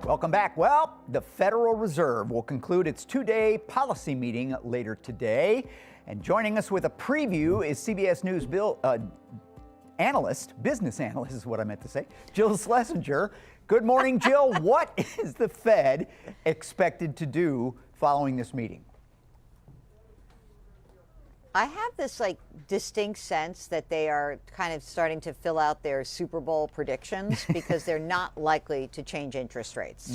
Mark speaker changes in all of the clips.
Speaker 1: Welcome back. Well, the Federal Reserve will conclude its two-day policy meeting later today. And joining us with a preview is CBS News business analyst is what I meant to say, Jill Schlesinger. Good morning, Jill. What is the Fed expected to do following this meeting?
Speaker 2: I have this distinct sense that they are kind of starting to fill out their Super Bowl predictions because they're not likely to change interest rates.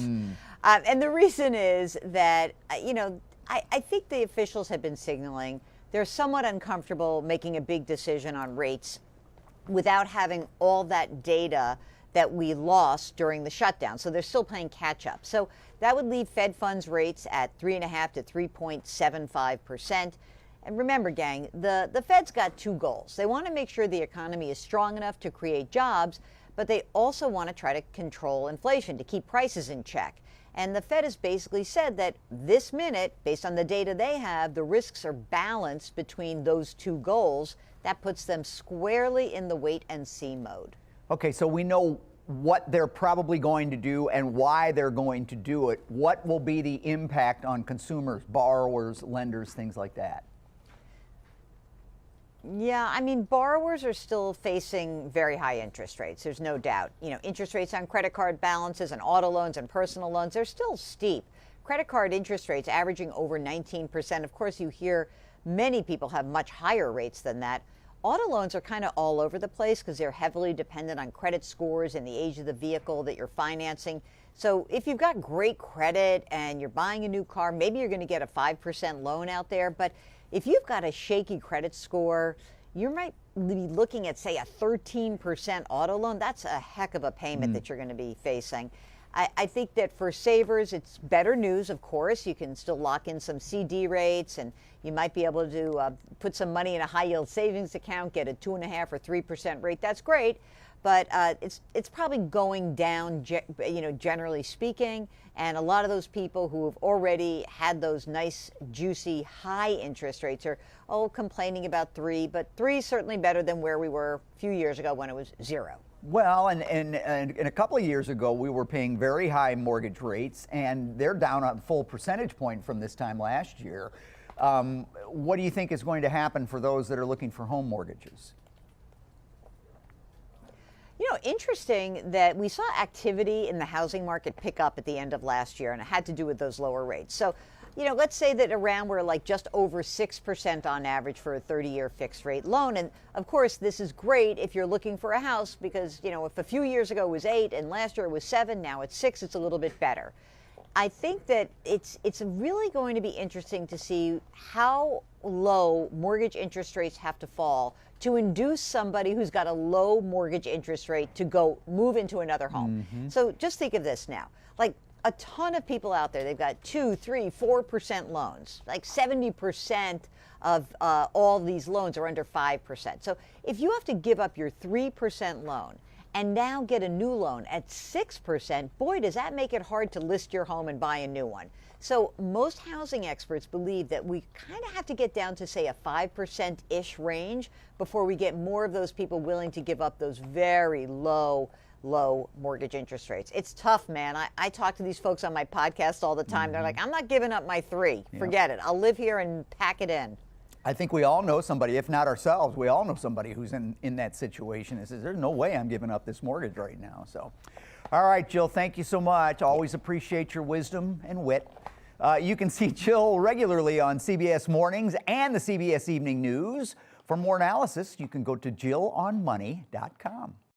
Speaker 2: And the reason is that, I think the officials have been signaling they're somewhat uncomfortable making a big decision on rates without having all that data that we lost during the shutdown. So they're still playing catch up. So that would leave Fed funds rates at 3.5 to 3.75%. And remember, gang, the Fed's got two goals. They want to make sure the economy is strong enough to create jobs, but they also want to try to control inflation, to keep prices in check. And the Fed has basically said that this minute, based on the data they have, the risks are balanced between those two goals. That puts them squarely in the wait and see mode.
Speaker 1: Okay, so we know what they're probably going to do and why they're going to do it. What will be the impact on consumers, borrowers, lenders, things like that?
Speaker 2: Yeah, I mean, borrowers are still facing very high interest rates. There's no doubt. Interest rates on credit card balances and auto loans and personal loans, they're still steep. Credit card interest rates averaging over 19%. Of course, you hear many people have much higher rates than that. Auto loans are kind of all over the place because they're heavily dependent on credit scores and the age of the vehicle that you're financing. So if you've got great credit and you're buying a new car, maybe you're going to get a 5% loan out there. But if you've got a shaky credit score, you might be looking at, say, a 13% auto loan. That's a heck of a payment that you're going to be facing. I think that for savers, it's better news, of course. You can still lock in some CD rates, and you might be able to put some money in a high-yield savings account, get a 2.5% or 3% rate. That's great, but it's probably going down, generally speaking. And a lot of those people who have already had those nice, juicy, high interest rates are complaining about 3, but 3 is certainly better than where we were a few years ago when it was 0.
Speaker 1: Well, and a couple of years ago, we were paying very high mortgage rates, and they're down a full percentage point from this time last year. What do you think is going to happen for those that are looking for home mortgages?
Speaker 2: Interesting that we saw activity in the housing market pick up at the end of last year, and it had to do with those lower rates. So, let's say that around we're just over 6% on average for a 30-year fixed rate loan. And of course, this is great if you're looking for a house because, if a few years ago it was 8 and last year it was 7, now it's 6, it's a little bit better. I think that it's really going to be interesting to see how low mortgage interest rates have to fall to induce somebody who's got a low mortgage interest rate to go move into another home. So just think of this now. A ton of people out there, they've got 2, 3, 4% loans. 70% of all these loans are under 5%. So if you have to give up your 3% loan and now get a new loan at 6%, boy, does that make it hard to list your home and buy a new one. So most housing experts believe that we kind of have to get down to, say, a 5%-ish range before we get more of those people willing to give up those very low mortgage interest rates. It's tough, man. I talk to these folks on my podcast all the time. They're like, I'm not giving up my 3. Forget it. I'll live here and pack it in.
Speaker 1: I think we all know somebody, if not ourselves, we all know somebody who's in that situation and says, there's no way I'm giving up this mortgage right now. So, all right, Jill, thank you so much. Always appreciate your wisdom and wit. You can see Jill regularly on CBS Mornings and the CBS Evening News. For more analysis, you can go to JillOnMoney.com.